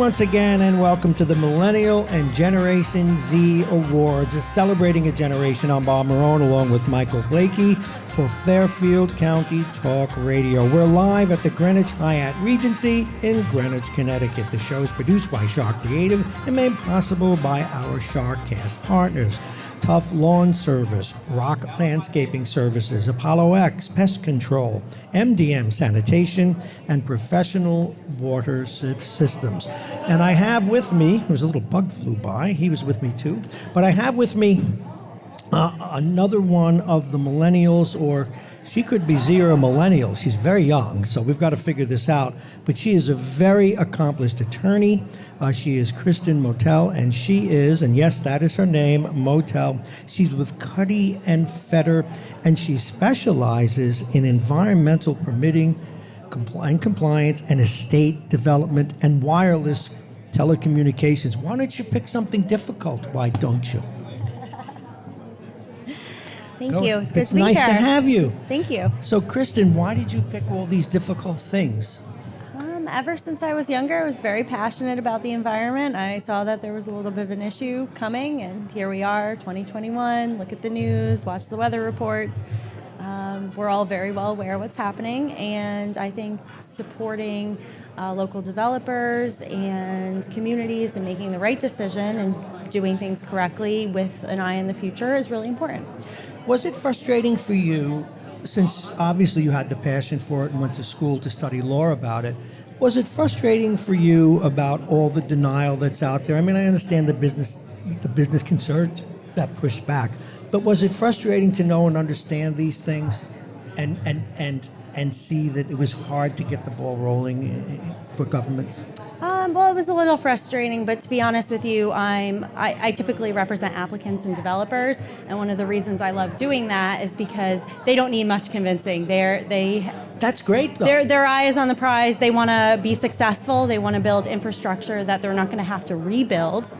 once again, and welcome to the Millennial and Generation Z Awards, celebrating a generation. I'm Bob Marone, along with Michael Blakey for Fairfield County Talk Radio. We're live at the Greenwich Hyatt Regency in Greenwich, Connecticut. The show is produced by Shark Creative and made possible by our Sharkcast partners: Tough Lawn Service, Rock Landscaping Services, Apollo X, Pest Control, MDM Sanitation, and Professional Water Systems. And I have with me, there's a little bug flew by, he was with me too, but I have with me another one of the millennials, or she could be zero millennial. She's very young, so we've got to figure this out. But she is a very accomplished attorney. She is Kristen Motel, and she is, and yes, that is her name, Motel. She's with Cuddy and Fetter, and she specializes in environmental permitting and compliance and estate development and wireless telecommunications. Why don't you pick something difficult? Why don't you? Thank you. It's good to be here. It's nice to have you. Thank you. So, Kristen, why did you pick all these difficult things? Ever since I was younger, I was very passionate about the environment. I saw that there was a little bit of an issue coming, and here we are, 2021. Look at the news, watch the weather reports. We're all very well aware of what's happening, and I think supporting local developers and communities and making the right decision and doing things correctly with an eye in the future is really important. Was it frustrating for you, since obviously you had the passion for it and went to school to study law about it, was it frustrating for you about all the denial that's out there? I mean, I understand the business concerns that push back, but was it frustrating to know and understand these things and see that it was hard to get the ball rolling for governments? Well, it was a little frustrating, but to be honest with you, I typically represent applicants and developers, and one of the reasons I love doing that is because they don't need much convincing. That's great, though. Their eye is on the prize. They want to be successful. They want to build infrastructure that they're not going to have to rebuild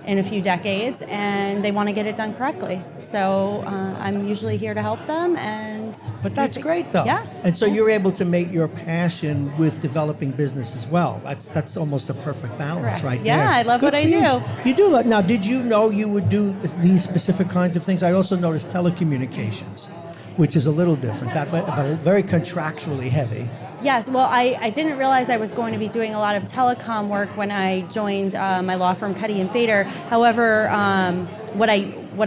in a few decades, and they want to get it done correctly. So I'm usually here to help them. But that's great, though. Yeah. And so you're able to make your passion with developing business as well. That's almost a perfect balance. Correct. Right yeah, there. I love Good what I for do. You do. Now, did you know you would do these specific kinds of things? I also noticed telecommunications, which is a little different, but very contractually heavy. Yes, well, I didn't realize I was going to be doing a lot of telecom work when I joined my law firm, Cuddy and Fader. However, what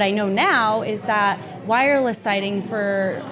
I know now is that wireless siting for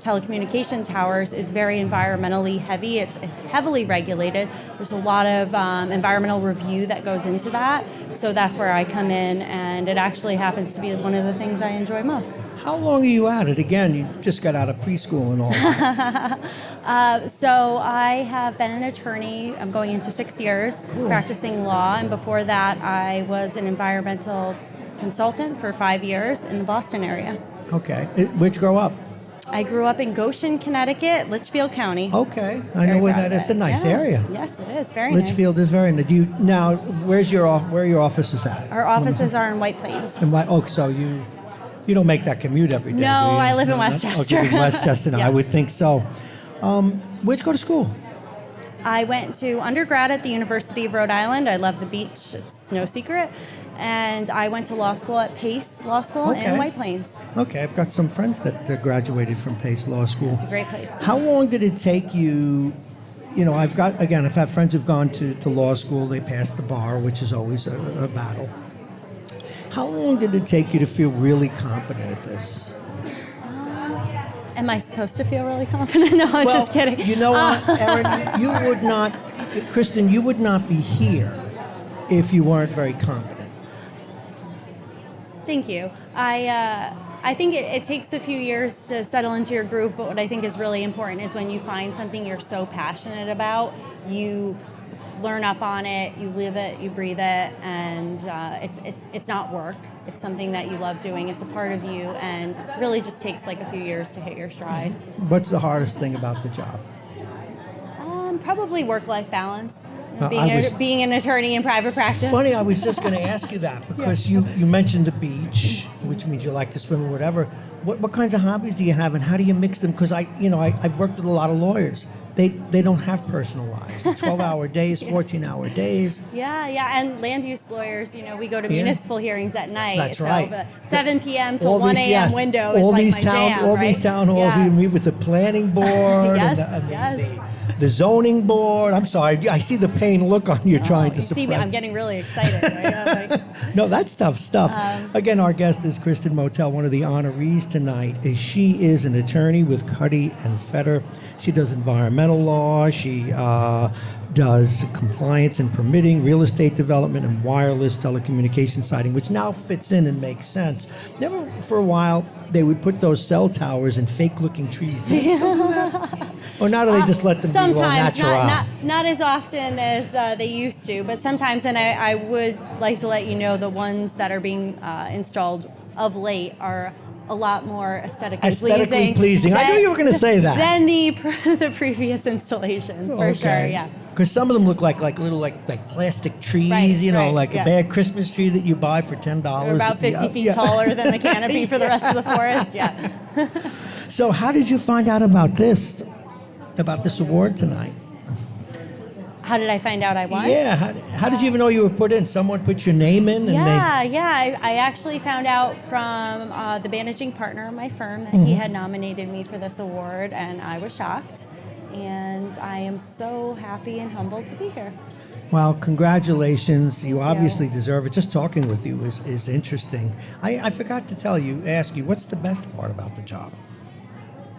telecommunication towers is very environmentally heavy. It's heavily regulated. There's a lot of environmental review that goes into that. So that's where I come in, and it actually happens to be one of the things I enjoy most. How long are you at it? Again, you just got out of preschool and all that. So I have been an attorney. I'm going into 6 years practicing law, and before that I was an environmental consultant for 5 years in the Boston area. Okay. Where'd you grow up? I grew up in Goshen, Connecticut, Litchfield County. Okay, I know where that is. It's a nice area. Yes, it is. Very nice. Litchfield is very nice. Now, where are your offices at? Our offices are in White Plains. So you don't make that commute every day? No, I live in Westchester. Okay, in Westchester. Yeah. I would think so. Where'd you go to school? I went to undergrad at the University of Rhode Island. I love the beach. It's no secret. And I went to law school at Pace Law School in White Plains. Okay, I've got some friends that graduated from Pace Law School. It's a great place. How long did it take you? I've had friends who've gone to law school. They passed the bar, which is always a battle. How long did it take you to feel really competent at this? Am I supposed to feel really confident? No, I was just kidding. You know what, Erin? Kristen, you would not be here if you weren't very competent. Thank you. I think it takes a few years to settle into your groove, but what I think is really important is when you find something you're so passionate about, you learn up on it, you live it, you breathe it, and it's not work. It's something that you love doing. It's a part of you, and really just takes like a few years to hit your stride. What's the hardest thing about the job? Probably work-life balance. Being an attorney in private practice. Funny, I was just going to ask you that because you mentioned the beach, which means you like to swim or whatever. What kinds of hobbies do you have, and how do you mix them? Because I've worked with a lot of lawyers. they don't have personal lives. 12-hour days, 14-hour days. Yeah, and land use lawyers, we go to Yeah. municipal hearings at night. That's so right. the 7 p.m. to All 1 these- a.m. yes. window all is like these my town, jam, all right? these town halls. Yeah. We meet with the planning board Yes, and yes. the zoning board. I'm sorry, I see the pain look on you trying to You see me, suppress. I'm getting really excited. Right? I'm like, No, that's tough stuff. Again, our guest is Kristen Motel, one of the honorees tonight. She is an attorney with Cuddy and Fetter. She does environmental law. She does compliance and permitting, real estate development, and wireless telecommunication siting, which now fits in and makes sense. Never for a while, they would put those cell towers in fake-looking trees. Do they still do that? Or now do they just let them be all sometimes, natural? not as often as they used to, but sometimes, and I would like to let you know the ones that are being installed of late are a lot more Aesthetically pleasing. I knew you were going to say that. Than the previous installations, for sure, yeah. Because some of them look like little plastic trees, Right, like yeah. a bad Christmas tree that you buy for $10. They're about 50 feet taller than the canopy for the rest of the forest, yeah. So how did you find out about this award tonight? How did I find out I won? Yeah, how did you even know you were put in? Someone put your name in? I actually found out from the managing partner of my firm that he had nominated me for this award, and I was shocked. And I am so happy and humbled to be here. Well, congratulations. You obviously deserve it. Just talking with you is interesting. I forgot to ask you, what's the best part about the job?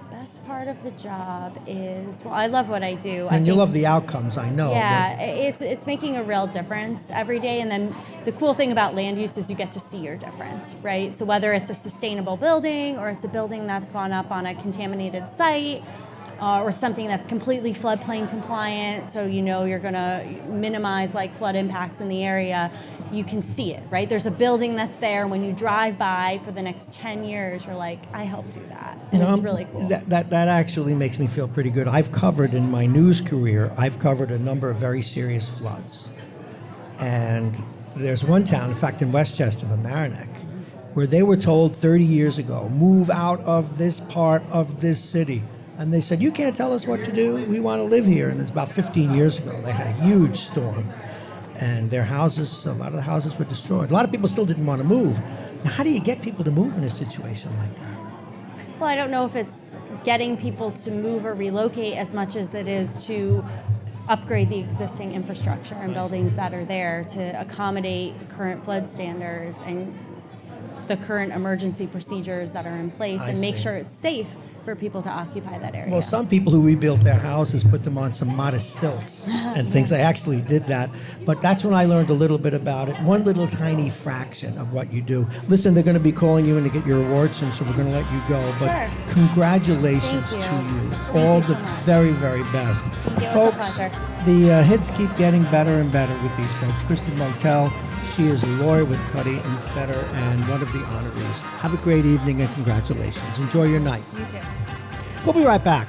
Best part of the job is, I love what I do. And you love the outcomes, I know. Yeah, it's making a real difference every day. And then the cool thing about land use is you get to see your difference, right? So whether it's a sustainable building or it's a building that's gone up on a contaminated site, or something that's completely floodplain compliant, so you're going to minimize flood impacts in the area, you can see it, right? There's a building that's there, and when you drive by for the next 10 years, you're like, I helped do that. And it's really cool. That actually makes me feel pretty good. I've covered in my news career, I've covered a number of very serious floods. And there's one town, in fact, in Westchester, Mamaroneck, where they were told 30 years ago, move out of this part of this city. And they said, you can't tell us what to do. We want to live here. And it's about 15 years ago. They had a huge storm. And their houses, a lot of the houses were destroyed. A lot of people still didn't want to move. Now, how do you get people to move in a situation like that? Well, I don't know if it's getting people to move or relocate as much as it is to upgrade the existing infrastructure and buildings that are there to accommodate current flood standards and the current emergency procedures that are in place and make sure it's safe for people to occupy that area. Well, some people who rebuilt their houses put them on some modest stilts and things. They actually did that. But that's when I learned a little bit about it. One little tiny fraction of what you do. Listen, they're going to be calling you in to get your award soon, so we're going to let you go. But Sure. congratulations Thank to you. you. Thank All you so the much. very, very best. Thank you. It was a Folks, pleasure. the hits keep getting better and better with these folks. Kristen Motel, she is a lawyer with Cuddy and Fetter and one of the honorees. Have a great evening and congratulations. Enjoy your night. You too. We'll be right back.